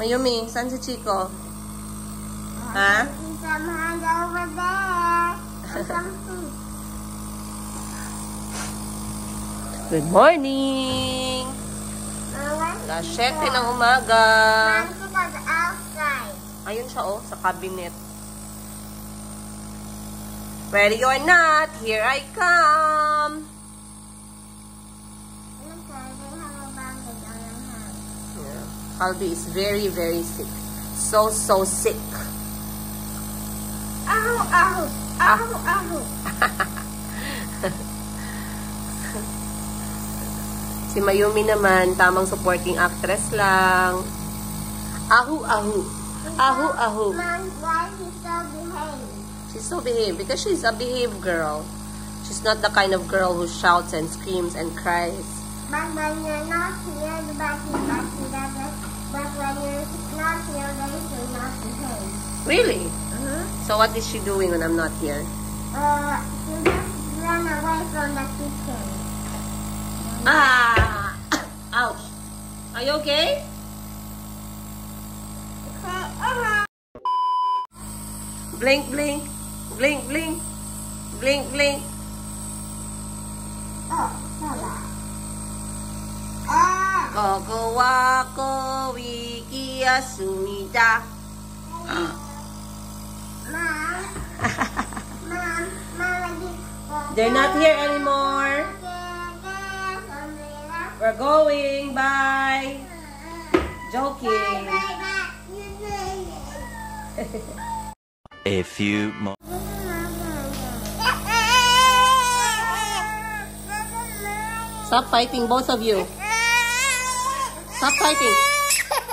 Mayumi, saan si Chico? Ha? Some hand over there. Some food. Good morning! Alas 7 ng umaga. Mom, outside. Ayun siya oh, sa cabinet. Ready or not, here I come! Yeah. Calvi is very, very sick. So sick. Ow, ow, ow, ow. Si Mayumi naman, tamang supporting actress lang. Ahu, ahu. Ahu, ahu. Mom, why he so behaved? She's so behaved because she's a behaved girl. She's not the kind of girl who shouts and screams and cries. But when you're not here, the batty does it. But when you're not here, then you're not behave. Really? So what is she doing when I'm not here? You just run away from the kitchen. Ah! Ouch! Are you okay? Blink, blink. Blink, blink. Blink, blink. Oh, wala. Ah! Koko wako wiki asumida. Mom. Mom, lagi. They're not here anymore. We're going. Bye. Joking. A few more. Stop fighting, both of you. Stop fighting.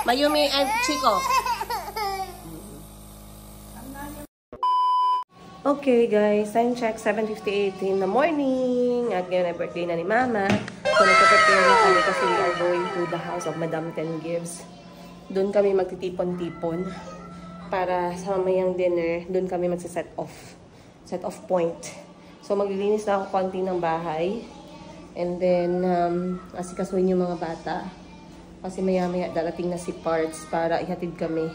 Mayumi and Chico. Okay guys, time check 7:58 in the morning. At ngayon ay birthday na ni Mama. So nagpa-prepare na kami kasi we are going to the house of Madam Ten Gives. Doon kami magtitipon-tipon para sa mamayang dinner. Doon kami magsa-set off. Set off point. So maglilinis na ako konti ng bahay. And then, asikasuhin yung mga bata. Kasi maya-maya darating na si Parts para ihatid kami.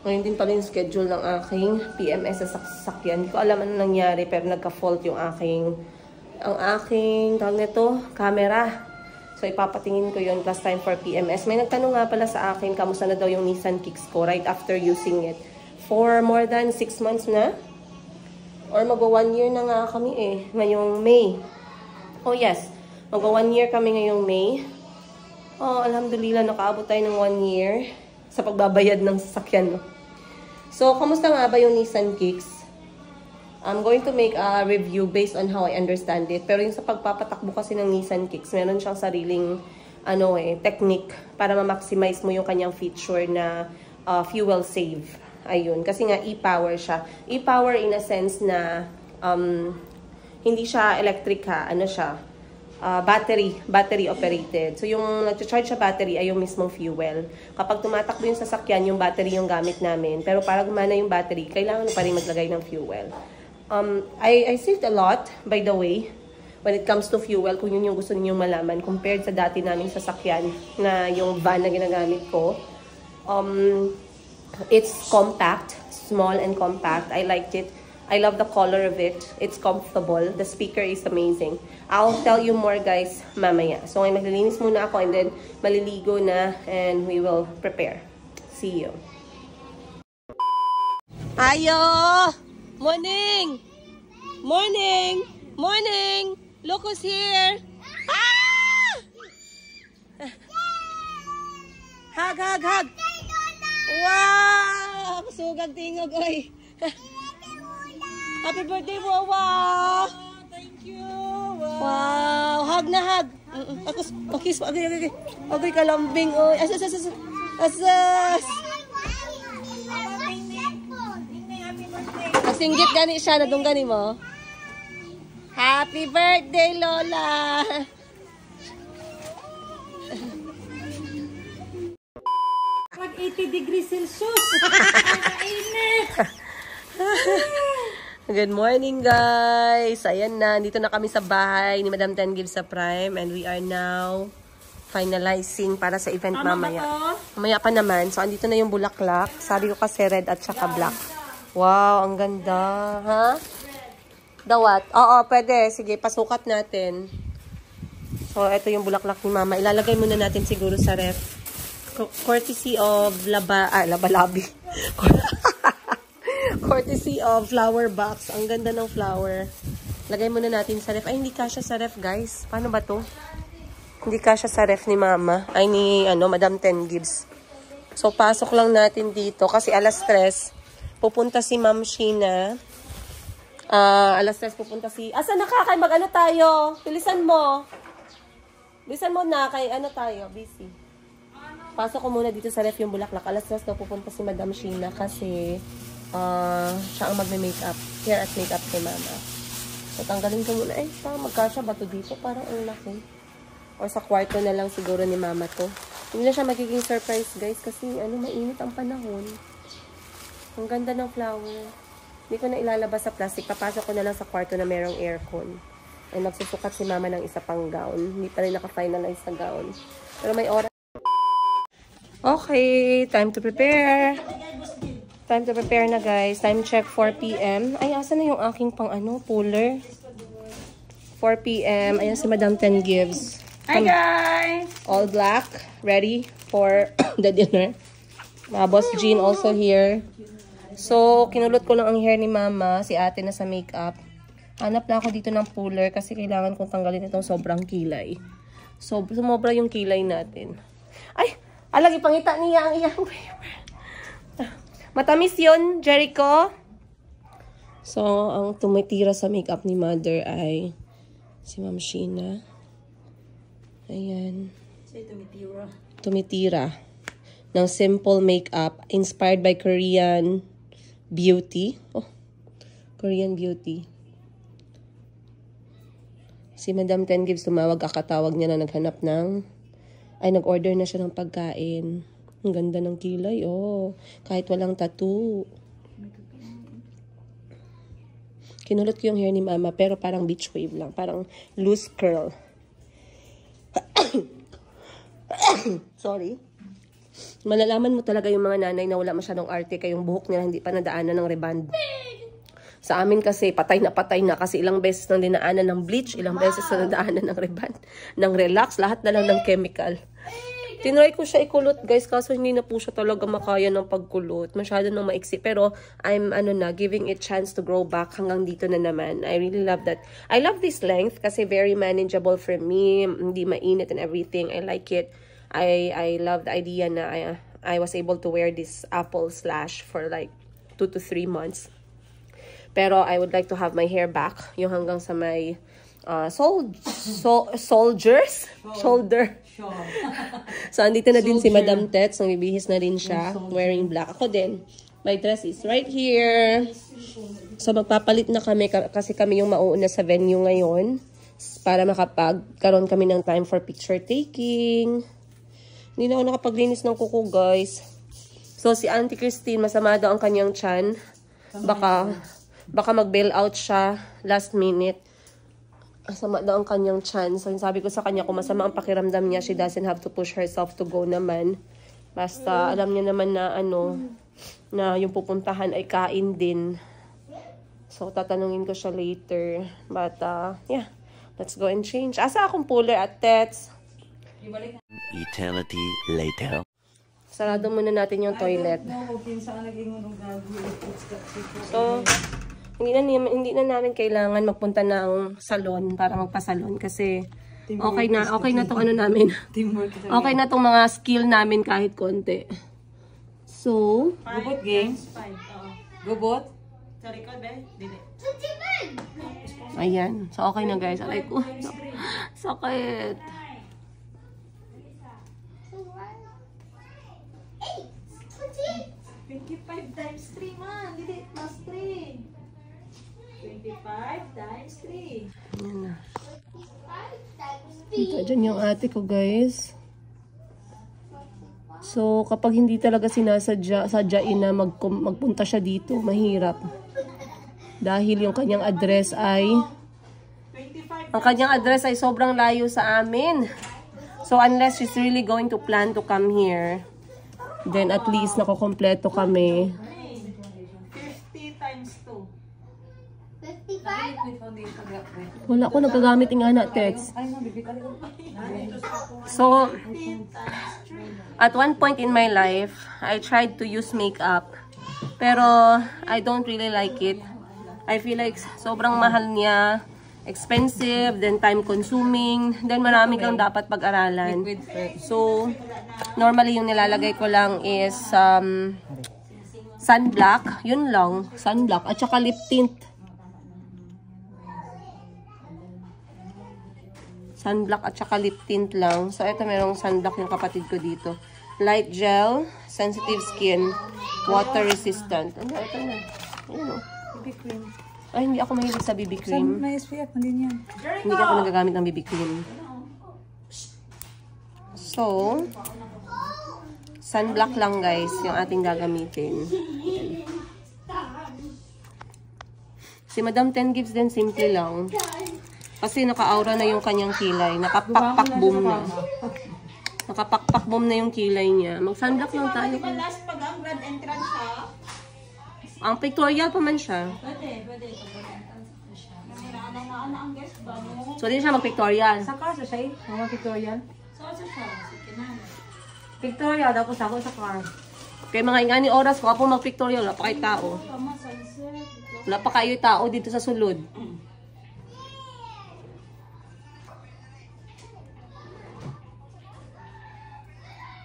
Ngayon din pala yung schedule ng aking PMS sa sasakyan. Hindi ko alam ano nangyari pero nagka-fault yung aking tawag nito, camera. So ipapatingin ko yun plus time for PMS. May nagtanong nga pala sa akin kamusta na daw yung Nissan Kicks ko right after using it. For more than 6 months na. Or magwa 1 year na nga kami ngayong May. Oh yes, magwa 1 year kami ngayong May. Oh, alhamdulillah nakaabot tayo ng 1 year sa pagbabayad ng sasakyan. No? So, kamusta nga ba yung Nissan Kicks? I'm going to make a review based on how I understand it. Pero yung sa pagpapatakbo kasi ng Nissan Kicks, meron siyang sariling technique para ma-maximize mo yung kanyang feature na fuel save. Ayun, kasi nga e-power siya. E-power in a sense na hindi siya electric ha, ano siya? Battery operated. So yung nag-charge sa battery ay yung mismong fuel. Kapag tumatakbo yung sasakyan, yung battery yung gamit namin. Pero para gumana yung battery, kailangan pa rin maglagay ng fuel. I saved a lot, by the way, when it comes to fuel, kung yun yung gusto ninyong malaman, compared sa dati naming sasakyan na yung van na ginagamit ko. It's compact, small and compact. I liked it. I love the color of it. It's comfortable. The speaker is amazing. I'll tell you more guys mamaya. So ngayon maglilinis muna ako and then maliligo na and we will prepare. See you. Ayo! Morning! Morning! Morning! Look who's here! Ah! Hug, hug, hug! Wow! Sugag tingog, oy! Happy birthday, Wawa! Thank you! Wow! Hug na hug! Ako, kiss mo. Okay. Okay, kalambing, oy! Asas! Asas! Singgit gani siya, nadung gani mo. Happy birthday, Lola! 80 degrees Celsius! Init! Good morning, guys! Ayan na, dito na kami sa bahay ni Madam Ten Gives sa Prime and we are now finalizing para sa event mamaya. Mamaya pa naman. So, andito na yung bulaklak. Sabi ko kasi red at saka black. Wow, ang ganda. Ha? The what? Oo, pwede. Sige, pasukat natin. So, ito yung bulaklak ni Mama. Ilalagay muna natin siguro sa ref. Courtesy of Labalabi. Courtesy of flower box. Ang ganda ng flower. Lagay muna natin sa ref. Ay, hindi kasya sa ref, guys. Paano ba to? Hindi kasya sa ref ni Mama. Ay, ni Madam 10 Gibbs. So, pasok lang natin dito. Kasi alas 3, pupunta si Ma'am Sheena. Alas 3 pupunta si... Asa na ka? Kay mag-ano tayo? Bilisan mo. Bilisan mo na. Kay ano tayo? Busy. Pasok ko muna dito sa ref yung bulaklak. Alas 3 daw pupunta si Madam Sheena kasi siya ang magme-makeup. Hair at makeup kay Mama. So, tanggalin ko muna. Ay, magkasya ba to dito? Parang ang laki. Or sa kwarto na lang siguro ni Mama to. Hindi na siya magiging surprise, guys. Kasi, mainit ang panahon. Ang ganda ng flower. Hindi ko na ilalabas sa plastic. Papasok ko na lang sa kwarto na merong aircon. Ay, magsusukat si Mama ng isa pang gown. Hindi pa rin naka-finalize sa gown. Pero may oras. Okay, time to prepare. Time to prepare na, guys. Time check, 4 p.m. Ay, asa na yung aking pang puller? 4 p.m. Ayan si Madam 10 Gibbs. Hi, guys! All black. Ready for the dinner. Boss Jean also here. So, kinulot ko lang ang hair ni Mama. Si ate na sa makeup. Hanap na ako dito ng puller kasi kailangan kong tanggalin itong sobrang kilay. So, sumobra yung kilay natin. Ay! Alagi pangita niya ang iyang matamis yun, Jericho. So, ang tumitira sa makeup ni Mother ay si Ma'am Sheena. Ayan. Tumitira. Ng simple makeup inspired by Korean beauty. Oh, Korean beauty. Si Madam 10 Gibbs tumawag, kakatawag niya na naghanap ng nag-order na siya ng pagkain. Ang ganda ng kilay, oh. Kahit walang tattoo. Kinulot ko yung hair ni Mama, pero parang beach wave lang. Parang loose curl. Sorry. Malalaman mo talaga yung mga nanay na wala masyadong arte, kayong buhok nila hindi pa nadaanan ng reband. Sa amin kasi, patay na kasi ilang beses nang dinaanan ng bleach, ilang beses na nadaanan ng reband, ng relax, lahat na lang ng chemical. Tinry ko siya ikulot, guys, kaso hindi na po siya talaga makaya ng pagkulot. Masyado nang maiksi, pero I'm, giving it chance to grow back hanggang dito na naman. I really love that. I love this length kasi very manageable for me, hindi mainit and everything. I like it. I love the idea na I was able to wear this apple slash for like 2 to 3 months. Pero I would like to have my hair back, yung hanggang sa may shoulder. So, andito na din si Madam Tets. Nagbibihis na rin siya. Wearing black. Ako din. My dress is right here. So, magpapalit na kami kasi kami yung mauuna sa venue ngayon para makapagkaroon kami ng time for picture taking. Hindi na ako nakapaglinis ng kuko, guys. So, si Auntie Christine, masama daw ang kanyang tiyan. Baka mag-bail out siya last minute. Masama daw ang kanyang tiyan. So, sabi ko sa kanya, kung masama ang pakiramdam niya, she doesn't have to push herself to go naman. Basta, alam niya naman na, na yung pupuntahan ay kain din. So, tatanungin ko siya later. But, yeah. Let's go and change. Asa akong puller at Tets? Eternity later. Sarado muna natin yung toilet. So, hindi na namin kailangan magpunta ng salon para magpasalon kasi okay na tong namin. Okay na tong mga skill namin kahit konti. So, Gubot, gang. Gubot? Sorry ko, be. Dili. Ayan. So, okay na, guys. Alay ko. Sakit. 25 times 3 man. Dili, plus 3. 25 times 3. Ayan na. Ito, dyan yung ate ko, guys. So, kapag hindi talaga sadyain na magpunta siya dito, mahirap. Dahil yung kanyang address ay... Ang kanyang address ay sobrang layo sa amin. So, unless she's really going to plan to come here, then at least nakukompleto kami. 50 times 2. 55? Wala ko nagagamit ng anak text. So, at one point in my life, I tried to use makeup. Pero, I don't really like it. I feel like sobrang mahal niya. Expensive, then time-consuming, then marami kang dapat pag-aralan. So, normally yung nilalagay ko lang is sunblock. Yun lang, sunblock. At saka lip tint. Sunblock at saka lip tint lang. So, ito merong sunblock yung kapatid ko dito. Light gel, sensitive skin, water resistant. Ano, ito na. Ayan o. BB cream. Ay, hindi ako mahilig sa BB cream. May SPF, hindi yan. Hindi ako nagagamit ng BB cream. So, sunblock lang guys, yung ating gagamitin. Si Madam 10 Gives din, simple lang. Kasi naka-aura na yung kanyang kilay. Nakapakpak-boom na. Nakapakpak-boom na yung kilay niya. Mag-sunblock lang tayo. Last pag ang grand entrance ha? Ang pictorial pa man siya. Pwede. Ang guest ba mo? So, din siya mag-pictorial. Sa car siya mga pictorial? Sa siya? Victoria, tapos ako sa car. Kaya mga ingani oras ko, ako mag-pictorial. Wala pa kayo tao. Wala pa kayo tao dito sa sulod.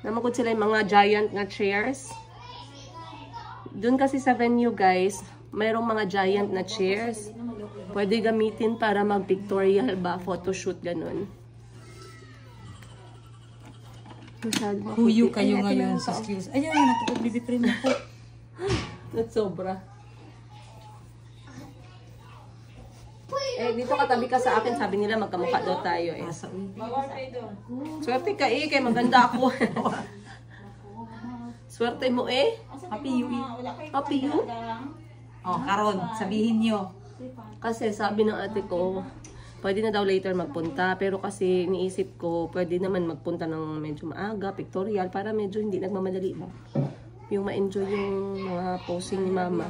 Namakod sila yung mga giant na chairs. Doon kasi sa venue guys, mayroong mga giant na chairs. Pwede gamitin para mag-pictorial ba, photoshoot, ganun. Huyo kayo ngayon sa skills. Ayun, nakapag-BB cream ako. That's sobra. Eh, dito katabi ka sa akin, sabi nila magkamukha daw tayo eh. Bawal kayo doon. Swerte ka eh, kaya maganda ako. Swerte mo eh. Happy you. Happy you? Oh, karon, sabihin nyo. Kasi sabi ng ate ko, pwede na daw later magpunta. Pero kasi iniisip ko, pwede naman magpunta ng medyo maaga, pictorial, para medyo hindi nagmamadali ba. Yung ma-enjoy yung mga posing ni mama.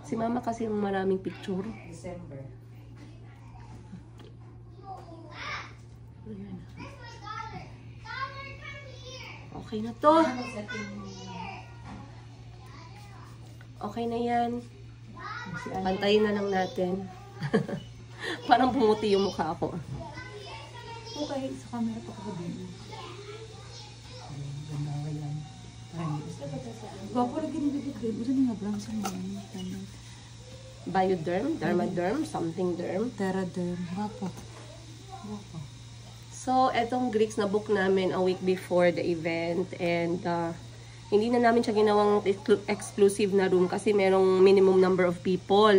Si mama kasi yung maraming picture. December. Okay na to. Okay na yan. Pantayin na lang natin. Parang pumuti yung mukha ko. Okay, sa camera pa ko din. Ganda ka yan. Gwapo lagi ng BB cream. Buto nga brown sa mga. Bioderm, Dermaderm, something derm. Terraderm. Gwapo. So, etong Greeks na book namin a week before the event and hindi na namin siya ginawang exclusive na room kasi merong minimum number of people.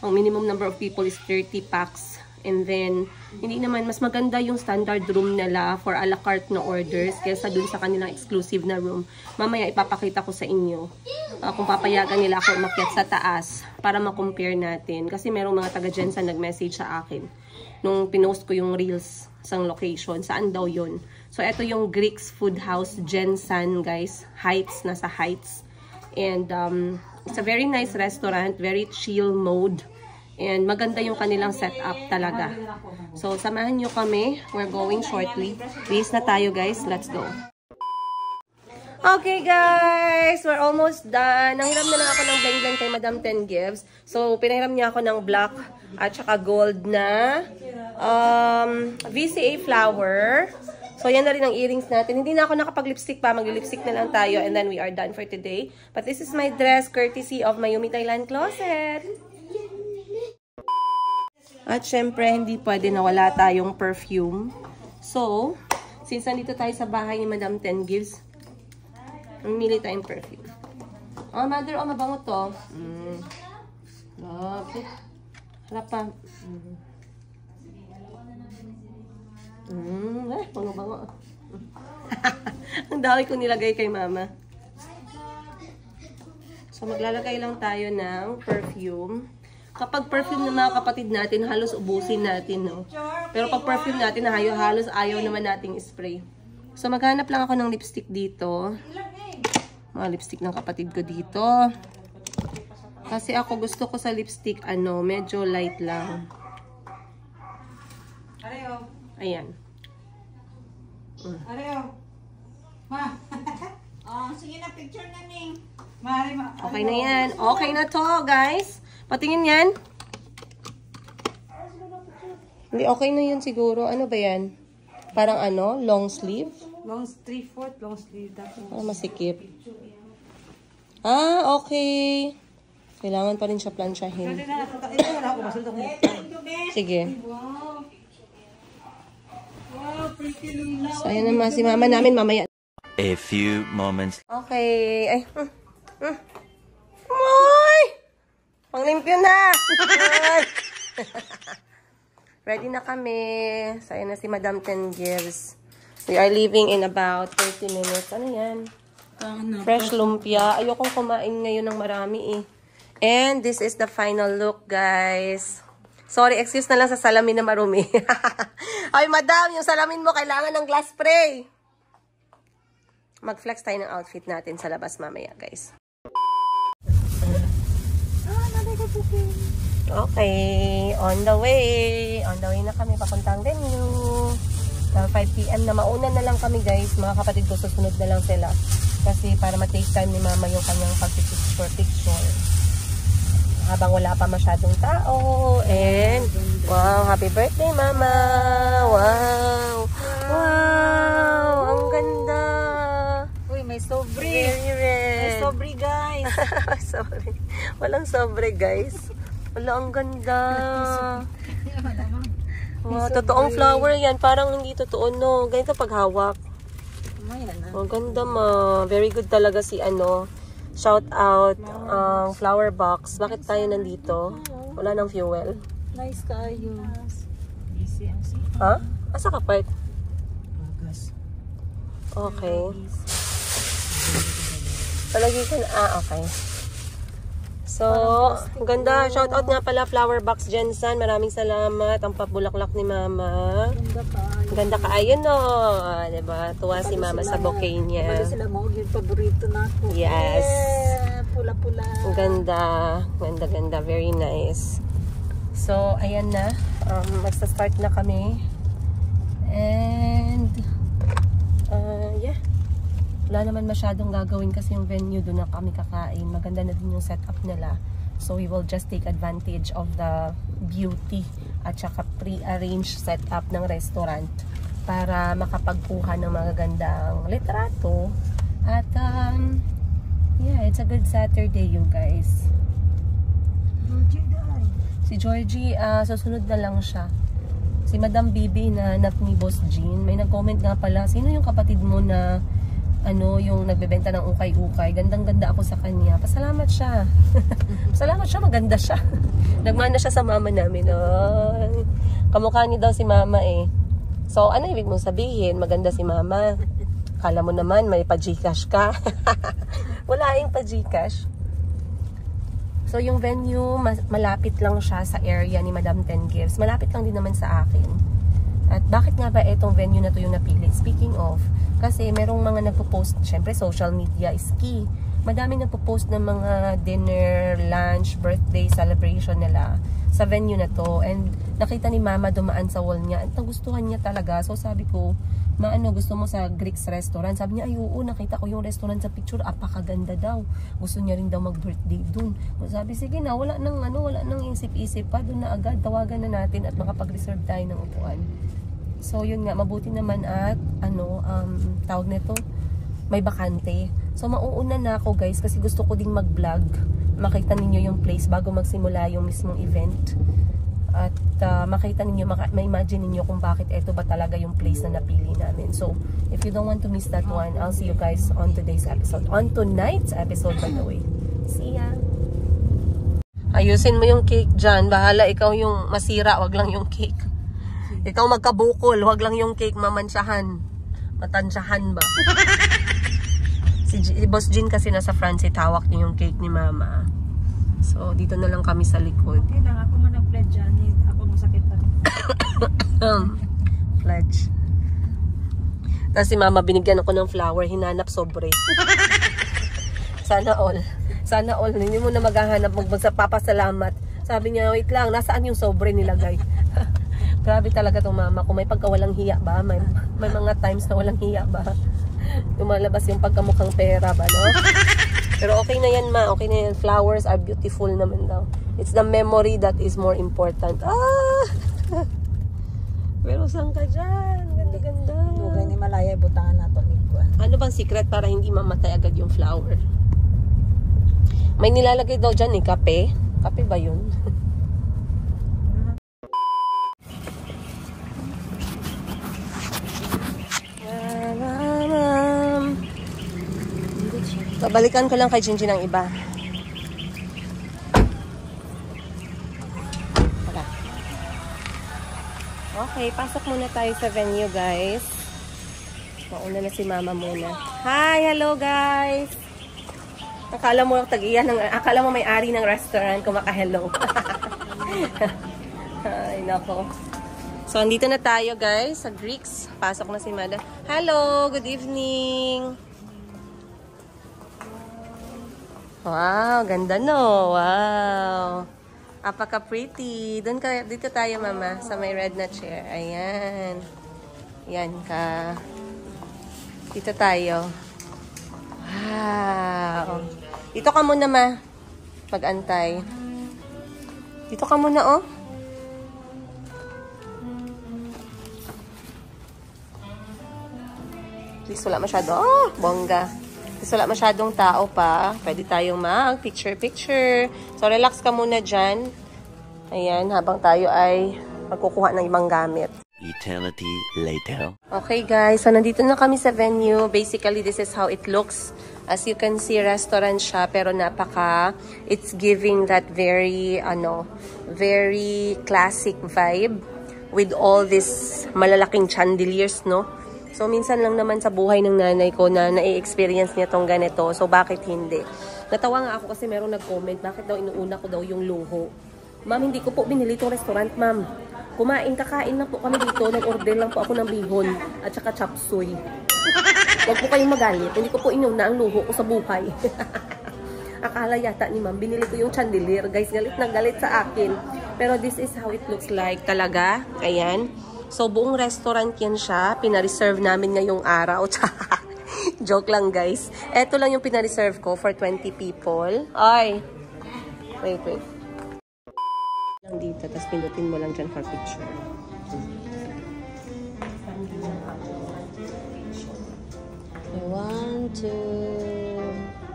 Ang minimum number of people is 30 packs. And then, hindi naman, mas maganda yung standard room nila for a la carte na orders kaysa dun sa kanilang exclusive na room. Mamaya ipapakita ko sa inyo kung papayagan nila ako umakyat sa taas para ma-compare natin. Kasi merong mga taga-Jensen nag-message sa akin nung pinost ko yung reels sang location. Saan daw yun? So, ito yung Greeks Food House Jensen, guys. Heights, nasa Heights. And it's a very nice restaurant, very chill mode. And maganda yung kanilang setup talaga. So, samahan nyo kami. We're going shortly. Please na tayo, guys. Let's go. Okay, guys. We're almost done. Nanghiram na lang ako ng bling-bling kay Madam 10 Gives. So, pinahiram niya ako ng black at saka gold na VCA flower. So, yan na rin ang earrings natin. Hindi na ako nakapag-lipstick pa. Mag-lipstick na lang tayo. And then, we are done for today. But this is my dress courtesy of Mayumi Thailand Closet. At syempre, hindi pwede na wala tayong perfume. So, since nandito tayo sa bahay ni Madam 10 Gives, mamili tayong perfume. Oh, mother, oh, mabango to. Love it. Harap pa. Bango-bango. Ang dami ko nilagay kay mama. So, maglalagay lang tayo ng perfume. Kapag perfume ng mga kapatid natin, halos ubusin natin, no? Pero pag perfume natin, halos ayaw naman nating spray. So, maghanap lang ako ng lipstick dito. Mga lipstick ng kapatid ko dito. Kasi ako gusto ko sa lipstick, medyo light lang. Ayan. Areo. Ma. Sige na, picture na, Ning. Okay na yan. Okay na to, guys. Patingin yan. Hindi, okay na yun siguro. Ano ba yan? Parang long sleeve? Long 3/4 long sleeve. Masikip. Okay. Kailangan pa rin siya plansyahin. Sige. So, ayan naman si mama namin mamaya. A few moments. Okay. Ay. Moy! Panglimpyo na! Ready na kami. So, ayan na si Madam 10 Gears. We are leaving in about 30 minutes. Ano yan? Fresh lumpia. Ayokong kumain ngayon ng marami eh. And this is the final look, guys. Sorry, excuse na lang sa salamin na marumi. Ay, madam, yung salamin mo kailangan ng glass spray. Mag-flex tayo ng outfit natin sa labas mamaya, guys. Okay, on the way. On the way na kami papuntang venue. 5 PM na mauna na lang kami, guys. Mga kapatid ko, susunod na lang sila. Kasi para ma-take time ni mama yung kanyang pag-picture. Habang wala pa masyadong tao. And, wow, happy birthday, mama! Wow! Wow! Ang ganda! Uy, may sobre. Very red. May sobre, guys. Sorry. Walang sobre, guys. Wala, ang ganda. Wow, totoong flower yan. Parang hindi totoo, no? Ganito paghawak. Ang ganda, ma. Very good talaga si shout out flower box. Bakit tayo nandito? Wala nang fuel. Nice kayo. Ha? Asa ka part? Okay. Palagi ka na. Okay. So, ganda. Shout out nga pala flower box Jensen. Maraming salamat. Ang pabulaklak ni mama. Ganda ka. Ayun no. Diba? Tuwa si mama sa bouquet niya. Bali sila mo. Yung paborito na ako. Yes. Pula-pula. Ganda. Ganda. Very nice. So, ayan na. Magsa-start na kami. And, yeah. Wala naman masyadong gagawin kasi yung venue doon na kami kakain. Maganda na din yung setup nila. So, we will just take advantage of the beauty at saka pre-arranged setup ng restaurant para makapagkuha ng magagandang litrato. At, yeah, it's a good Saturday, you guys. Si Georgie, susunod na lang siya. Si Madam Bibi na anak ni Boss Jean, may nag-comment nga pala, sino yung kapatid mo na yung nagbebenta ng ukay-ukay? Gandang-ganda ako sa kanya. Pasalamat siya. Pasalamat siya, maganda siya. Nagmana siya sa mama namin. Kamukha niya daw si mama eh. So, ano ibig mong sabihin? Maganda si mama. Kala mo naman, may pa-Gcash ka. Wala yung pa-Gcash. So, yung venue, malapit lang siya sa area ni Madam 10 Gives. Malapit lang din naman sa akin. At bakit nga ba itong venue na to yung napili? Speaking of, kasi merong mga nagpo-post, syempre social media is key. Madaming nagpo-post ng mga dinner, lunch, birthday celebration nila sa venue na to. And nakita ni mama dumaan sa wall niya at nagustuhan niya talaga. So sabi ko, gusto mo sa Greek's restaurant? Sabi niya, ay oo, nakita ko yung restaurant sa picture, apakaganda daw. Gusto niya rin daw mag-birthday dun. Sabi, sige na, wala nang isip-isip pa, dun na agad, tawagan na natin at makapag-reserve tayo ng upuan. So yun nga, mabuti naman at tawag nito, may bakante. So mauuna na ako, guys, kasi gusto ko ding mag-vlog. Makita ninyo yung place bago magsimula yung mismong event. At makita ninyo, ma-imagine ninyo kung bakit ito ba talaga yung place na napili namin. So, if you don't want to miss that one, I'll see you guys on today's episode. On tonight's episode, by the way. See ya! Ayusin mo yung cake dyan. Bahala, ikaw yung masira, wag lang yung cake. Ikaw magkabukol, wag lang yung cake mamansyahan. Matansyahan ba? Si Boss Jean kasi nasa front, hawak niya yung cake ni mama. So, dito na lang kami sa likod. Okay lang, ako nga nag-pledge dyan. Ako masakit pa. Pledge. Tapos si mama, binigyan ako ng flower, hinanap sobre. Sana all. Sana all. Hindi mo na maghahanap, magpapasalamat. Sabi niya, wait lang, nasaan yung sobre nilagay? Grabe talaga tong mama. Kung may pagkawalang hiya ba? May mga times na walang hiya ba? Lumalabas yung pagkamukhang pera ba, no? Pero okay na yan, ma. Okay na yan. Flowers are beautiful naman daw. It's the memory that is more important. Ah! Pero saan ka dyan? Ganda-ganda. Lugay ni Malaya, butangan na ito. Ano bang secret para hindi mamatay agad yung flower? May nilalagay daw dyan eh, kape. Kape ba yun? Babalikan ko lang kay Jinjin ang iba. Tara. Okay, pasok muna tayo sa venue, guys. Mauna na si mama muna. Hi! Hello, guys! Akala mo may-ari ng restaurant kung maka-hello. Ay, nako. So, andito na tayo, guys, sa Greeks. Pasok na si Mada. Hello! Good evening! Wow, ganda no. Wow. Apaka-pretty. Dito tayo, mama, sa may red na chair. Ayan. Yan ka. Dito tayo. Wow. Dito ka muna, ma. Pag-antay. Dito ka muna, oh. Please, wala masyado. Oh, bongga. Kasi wala masyadong tao pa. Pwede tayong mag-picture-picture. So, relax ka muna dyan. Ayan, habang tayo ay magkukuha ng ibang gamit. Eternity later. Okay, guys. So, nandito na kami sa venue. Basically, this is how it looks. As you can see, restaurant siya. Pero it's giving that very very classic vibe with all these malalaking chandeliers, no? So, minsan lang naman sa buhay ng nanay ko na na-experience niya tong ganito. So, bakit hindi? Natawa nga ako kasi merong nag-comment, bakit daw inuuna ko daw yung luho? Ma'am, hindi ko po binili itong restaurant, ma'am. Kakain na po kami dito. Nag-order lang po ako ng bihon at saka chop suey. Huwag po kayong magalit. Hindi ko po inuna ang luho ko sa buhay. Akala yata ni ma'am, binili ko yung chandelier. Guys, galit na galit sa akin. Pero this is how it looks like talaga. Ayan. So, buong restaurant yan siya. Pina-reserve namin ngayong araw. Joke lang, guys. Ito lang yung pina-reserve ko for 20 people. Ay! Wait. Lang dito, tapos pindutin mo lang dyan for picture. 1, 2...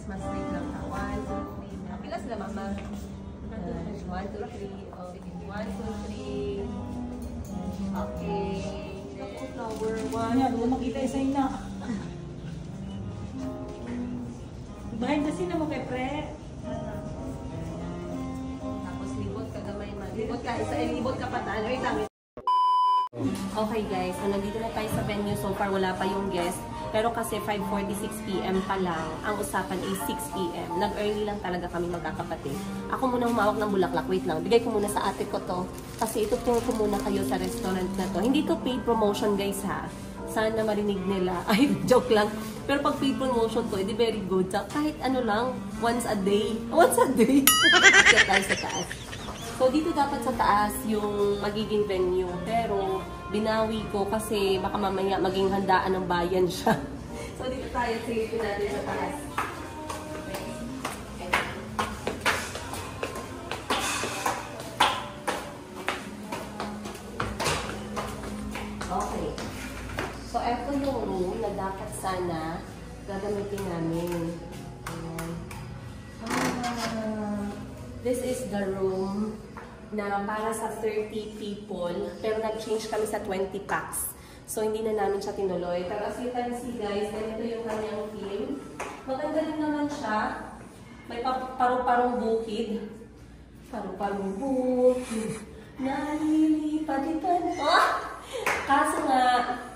Mas wait lang ha. 1, 2, 3. Pila sila, mama? 1, 2, 3. 1, 2, 3. Okay. Flower. 1, 2, makita isa na. Behind the scene mo kay pre. Tapos libot ka gamay man. Libot ka. Libot ka patan. Wait lang. Okay, guys. So, nandito na tayo sa venue. So far, wala pa yung guest. Pero kasi 5:46 PM pa lang, ang usapan ay 6 PM. Nag-early lang talaga kami magkakapatid. Ako muna humawak ng bulaklak. Wait lang, bigay ko muna sa ate ko to. Kasi ituturo ko muna kayo sa restaurant na to. Hindi to paid promotion, guys, ha. Sana marinig nila. Ay, joke lang. Pero pag paid promotion to, edi very good. So, kahit ano lang, once a day. Once a day. Kaya tayo sa taas. So, dito dapat sa taas yung magiging venue. Pero, binawi ko kasi baka mamaya maging handaan ng bayan siya. So, dito tayo. Silipin natin sa taas. Okay. So, eto yung room na dapat sana gagamitin namin. This is the room na para sa 30 people, pero nag-change kami sa 20 packs. So, hindi na namin siya tinuloy. Pero as you can see, guys, ganito yung kanyang theme. Maganda rin naman siya. May paru-parong bukid. Paru-paru. Nalilipad-lipad. Oh! Kaso nga,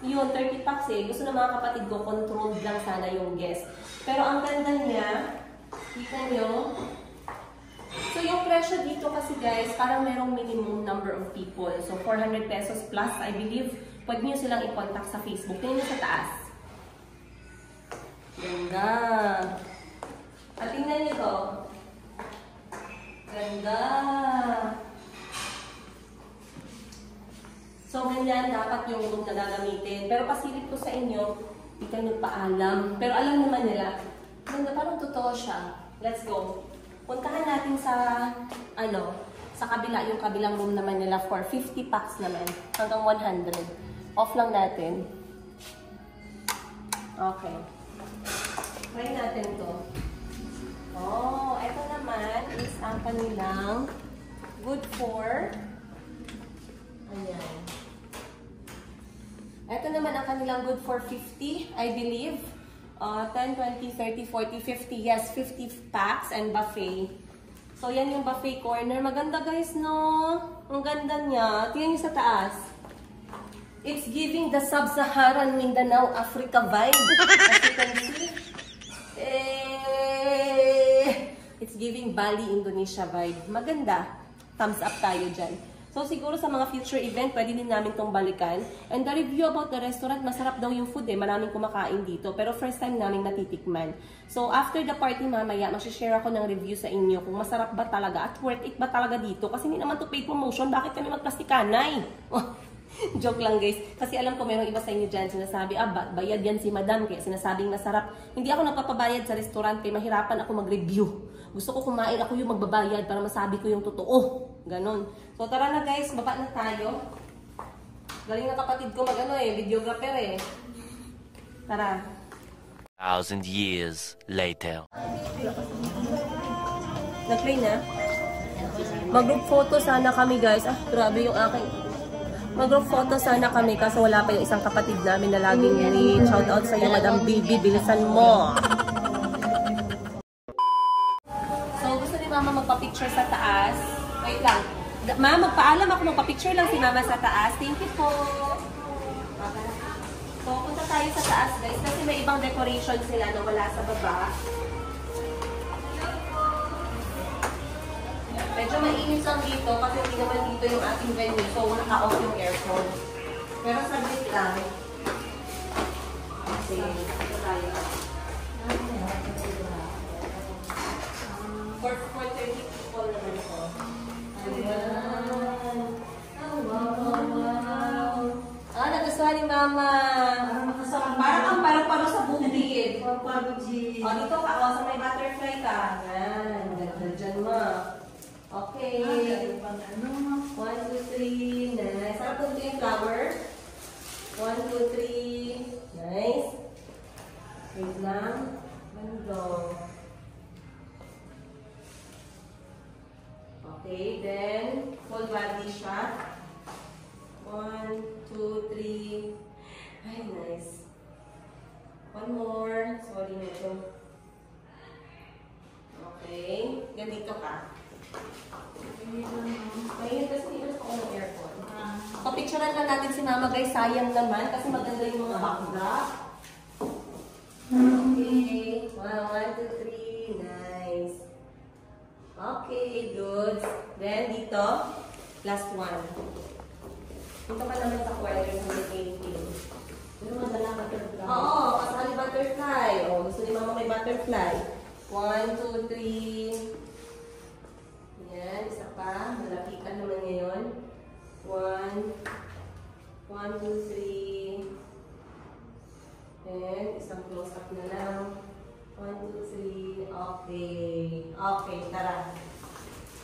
yun, 30 packs eh. Gusto ng mga kapatid ko, controlled lang sana yung guest. Pero ang ganda niya, kita nyo. So yung presyo dito kasi guys, parang merong minimum number of people. So 400 pesos plus, I believe, pwede nyo silang i-contact sa Facebook. Tingnan nyo sa taas. Ganda. At tingnan nyo to. Ganda. So, ganyan dapat yung room na gagamitin. Pero pasilip ko sa inyo, hindi kayo nagpaalam. Pero alam naman nila, ganda, parang totoo siya. Let's go. Puntahan natin sa, sa kabila, yung kabilang room naman nila for 50 packs naman. Hanggang 100. Off lang natin. Okay. Try natin to. Oh, ito naman is ang kanilang good for, ayan. Ito naman ang kanilang good for 50, I believe. 10, 20, 30, 40, 50. Yes, 50 packs and buffet. So, yan yung buffet corner. Maganda guys, no? Ang ganda niya. Tingnan niyo sa taas. It's giving the Sub-Saharan Mindanao, Africa vibe. As you can see. It's giving Bali, Indonesia vibe. Maganda. Thumbs up tayo dyan. So, siguro sa mga future event, pwede din namin itong balikan. And the review about the restaurant, masarap daw yung food eh. Maraming kumakain dito. Pero first time namin natitikman. So, after the party mamaya, mag-share ako ng review sa inyo kung masarap ba talaga at worth it ba talaga dito. Kasi hindi naman to paid promotion. Bakit kami magplastikanay? Joke lang guys. Kasi alam ko mayroong iba sa inyo dyan sinasabi, bayad yan si madam. Kaya sinasabing masarap. Hindi ako nagpapabayad sa restaurant kaya mahirapan ako mag-review. Gusto ko kumain, ako yung magbabayad para masabi ko yung totoo. Ganon. So tara na guys, baba na tayo. Galing na kapatid ko videographer eh. Tara. 1,000 years later. Nag-play na? Mag-group photo sana kami guys. Grabe yung aking. Mag-group photo sana kami kaso wala pa yung isang kapatid namin na laging shout out sa iyo, Madam Bibi, bilisan mo. So gusto ni Mama magpa-picture sa taas. Wait lang. Ma, magpaalam ako, magpa-picture lang si Mama sa taas. Thank you po. So punta tayo sa taas guys kasi may ibang decoration sila na wala sa baba. Medyo mainit lang dito kasi hindi naman dito yung ating venue. So, naka-off yung aircon. Pero saglit lang. Okay. Ito tayo. For 30 people naman ito. Ayan. Oh, wow. Nagustuhan ni Mama. Parang ang parang sa bukid. Dito ka. Sa may butterfly ka. Ayan. Ganda dyan mo. Okay. 1, 2, 3. Nice. Sarap po yung flower. 1, 2, 3. Nice. Wait lang. Ganda. Okay. Then, full body shot. 1, 2, 3. Ay, nice. One more. Sorry, medyo. Okay. Ganito ka. Ngayon kasi hindi ko ng aircon. Papicturean lang natin si Mama guys. Sayang naman kasi maganda yung mga backdrop. Okay. 1, 2, 3. Nice. Okay, good. Then dito, last one. Dito ka naman sa corner sa painting. Pero madala butterfly. Oo, kasali butterfly. Gusto ni Mama may butterfly. 1, 2, 3. Yan, isa pa. Malapitan naman ngayon. 1, 2, 3. And isang close-up na lang. 1, 2, 3. Okay. Okay, tara.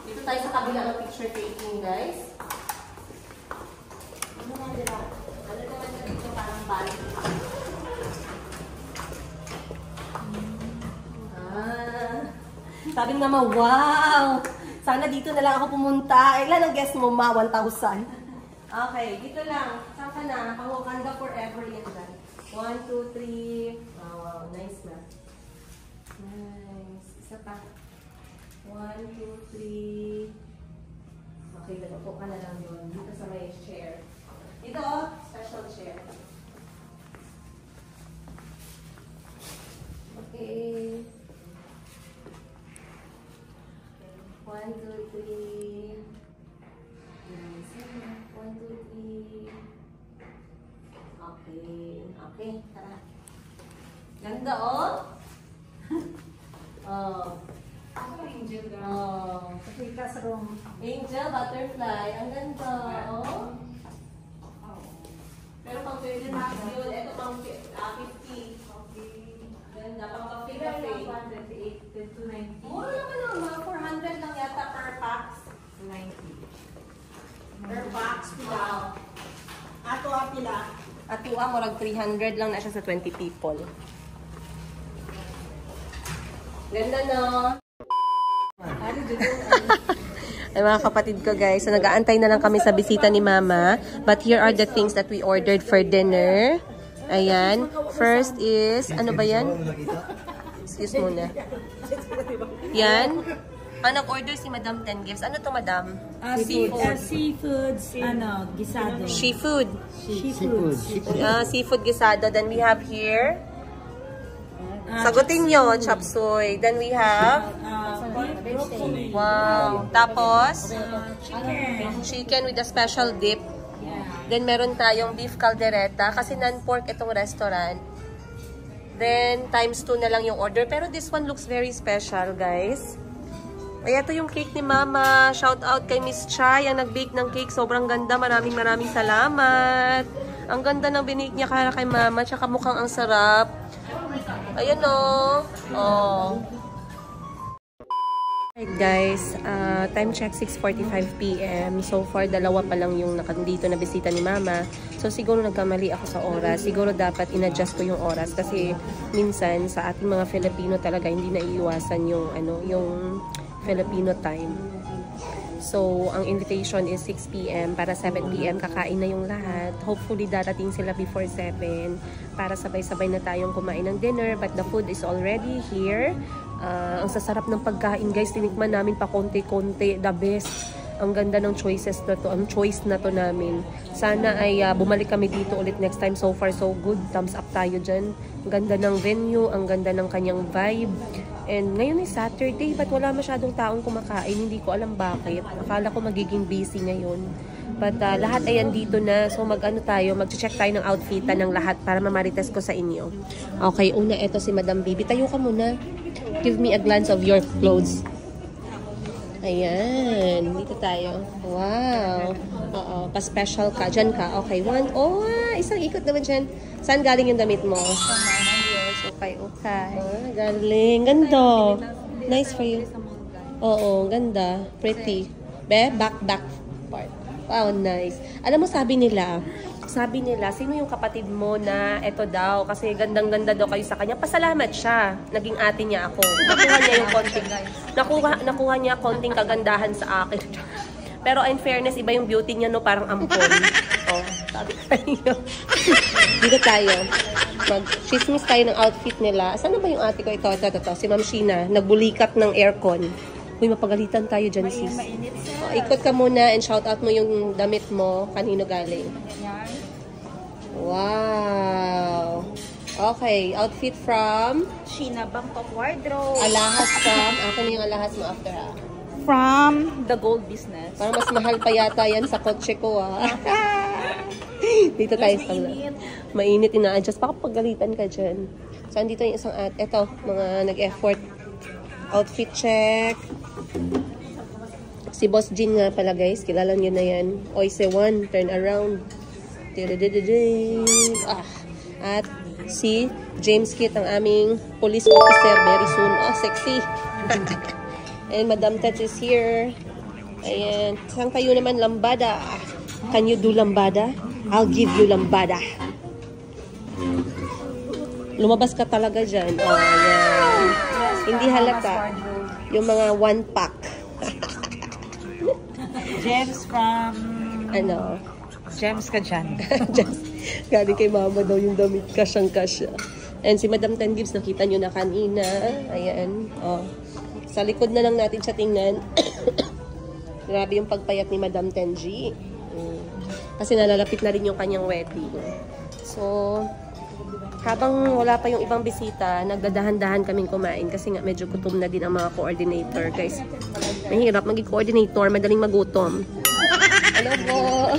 Dito tayo sa kabila ng picture taking, guys. Ano naman na dito parang balik. Sabi nga wow! Sana dito na lang ako pumunta. Ilan ang guest mo, Ma? 1,000. Okay, dito lang. Saan ka na? Pang-Wakanda forever yan dyan. 1, 2, 3. Wow, nice na. Nice. Isa pa. 1, 2, 3. Okay, upo ka na lang yun. Dito sa may chair. Dito, special chair. Okay. 1, 2, 3. 1, 2, 3. Okay. Okay, tara. Ganda, oh. Oh. Ako angel girl. Oh. Kasi classroom. Angel, butterfly. Ang ganda, oh. Pero pang 20 max yun. Ito pang 50. Ganda, pang cafe-cafe. 128 to 90. Mura naman naman. Mga 400 lang yata per box. 90. Per box, wow. Ato pila. At murag 300 lang na siya sa 20 people. Ganda, no? Ay mga kapatid ko guys, so nag-aantay na lang kami sa bisita ni Mama. But here are the things that we ordered for dinner. Ayan. First is, ano ba yan? Excuse muna. Yan. Nag-order si Madam 10 Gifts. Ano to, Madam? Seafoods, gisado. Seafood. Seafood. Seafood gisado. Then we have here, sagutin nyo, chop suey. Then we have, wow. Tapos, chicken with a special dip. Then meron tayong beef caldereta kasi non-pork itong restaurant. Then times 2 na lang yung order. Pero this one looks very special, guys. Ay, ito yung cake ni Mama. Shout out kay Miss Chai ang nag-bake ng cake. Sobrang ganda. Maraming salamat. Ang ganda ng binake niya kaya kay Mama. Tsaka mukhang ang sarap. Ayan o. Oh. Alright guys, time check 6:45 PM. So far, dalawa pa lang yung nakandito na bisita ni Mama. So siguro nagkamali ako sa oras. Siguro dapat in-adjust ko yung oras kasi minsan sa ating mga Filipino talaga hindi naiiwasan yung yung Filipino time. So, ang invitation is 6 PM para 7 PM kakain na yung lahat. Hopefully, darating sila before 7 para sabay-sabay na tayong kumain ng dinner. But the food is already here. Ang sasarap ng pagkain, guys. Tinikman namin pa konti-konti. The best. Ang ganda ng choices na to. Ang choice na to namin. Sana ay bumalik kami dito ulit next time. So far, so good. Thumbs up tayo dyan. Ang ganda ng venue. Ang ganda ng kanyang vibe. And ngayon ay Saturday, but wala masyadong taong kumakain. Hindi ko alam bakit. Akala ko magiging busy ngayon. But lahat ay andito na. So mag-check tayo ng outfitan ng lahat para mamarites ko sa inyo. Okay, una ito si Madam Bibi. Tayo ka muna. Give me a glance of your clothes. Ayan. Dito tayo. Wow. Oo. Pa-special ka. Diyan ka. Okay. Isang ikot naman dyan. Saan galing yung damit mo? Okay. Galing. Ganda. Nice for you. Oo. Ganda. Pretty. Back part. Wow, nice. Alam mo, sabi nila, sino yung kapatid mo na eto daw, kasi gandang-ganda daw kayo sa kanya. Pasalamat siya. Naging ate niya ako. Nakuha niya yung konting, nakuha niya konting kagandahan sa akin. Pero in fairness, iba yung beauty niya, no? Parang ampon. Oh, sabi kayo. Dito tayo. Mag-chismis tayo ng outfit nila. Saan ba yung ate ko? Ito. Si Ma'am Sheena. Nagbulikat ng aircon. Uy, mapagalitan tayo dyan, sis. Oh, ikot ka muna and shout out mo yung damit mo. Kanino galing? Wow. Okay, outfit from Sheena Bangkok Wardrobe. alahas from, akin yung alahas mo after From the gold business. Parang mas mahal pa yata yan sa kotse ko Dito tayo sa mainit, ina-adjust. Baka pagalitan ka dyan. So, andito yung isang eto, mga nag-effort. Outfit check. Si Boss Jean nga pala, guys. Kilala nyo na yan. Oise 1, turn around. At si James Kit, ang aming police officer. Very soon. Sexy. And Madam Tet is here. Ayan. Saan kayo naman? Lambada. Can you do lambada? I'll give you lambada. Lumabas ka talaga dyan. Ayan. Hindi halata. Yung mga 1-pack. Gems from... Gems ka dyan. Galing kay Mama daw yung damit. Kasyang-kasya. And si Madam 10 Gifts, nakita nyo na kanina. Ayan. Sa likod na lang natin siya tingnan. Grabe yung pagpayat ni Madam Tenji. Kasi nalalapit na rin yung kanyang wedding. So, habang wala pa yung ibang bisita, nagdadahan-dahan kaming kumain kasi nga medyo gutom na din ang mga coordinator. Guys, mahirap maging coordinator, madaling magutom. Hello po!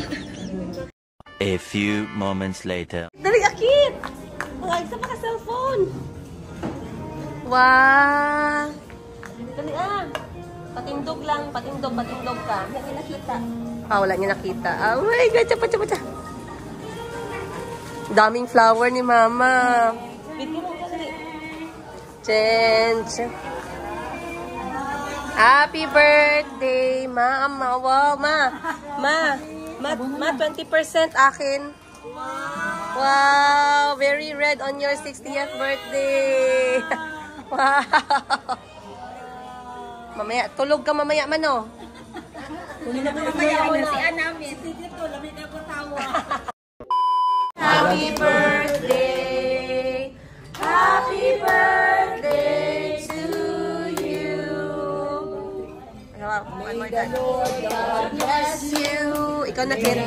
A few moments later. Dali, akit! Isa pa ka cellphone! Wow! Dali Patindog lang, patindog ka. Hindi niya nakita. Wala niya nakita. Oh my God, tsapa. Daming flower ni Mama. Change. Happy birthday, Mama. Wow, Ma, 20% akin. Wow, very red on your 60th birthday. Wow. Mamaya, tulog ka mamaya man, oh. Happy birthday! Happy birthday to you! One more time. God bless you! Ikaw na, Kit.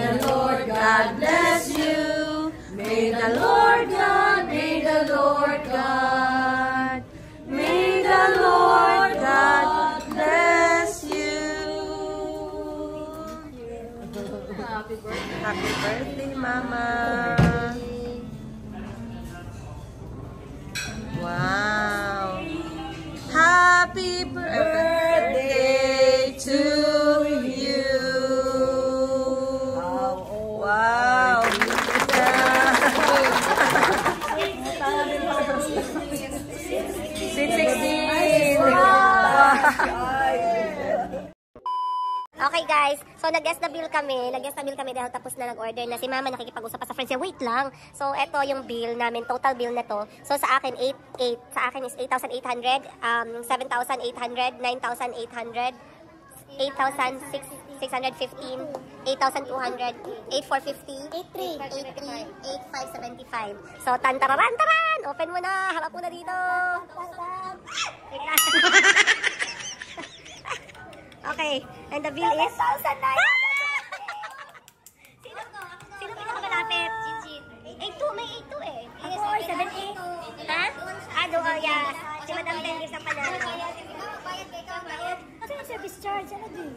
God bless you! May the Lord God, may the Lord God, may the Lord God bless you! Happy birthday, Mama! Wow! Happy birthday to you! Wow! Sweet 16! Okay guys, so nag-guess na bill kami dahil tapos na nag-order na si Mama, nakikipag-usap pa sa friends niya. Wait lang. So eto yung bill namin, total bill na to. So sa akin 8 sa akin is 8,800, 7,800, 9,800, 8,615, 8,200, 8,450, 8,575. So tantararan! Open mo na! Harap mo na dito! Okay, and the bill is 7,900. Sino pinakamalapit? 8,2, may 8,2 eh. Ako, 7,8. Ha? Yeah. Si Madam Tennis ang panalo. Kasi yung service charge, ano din?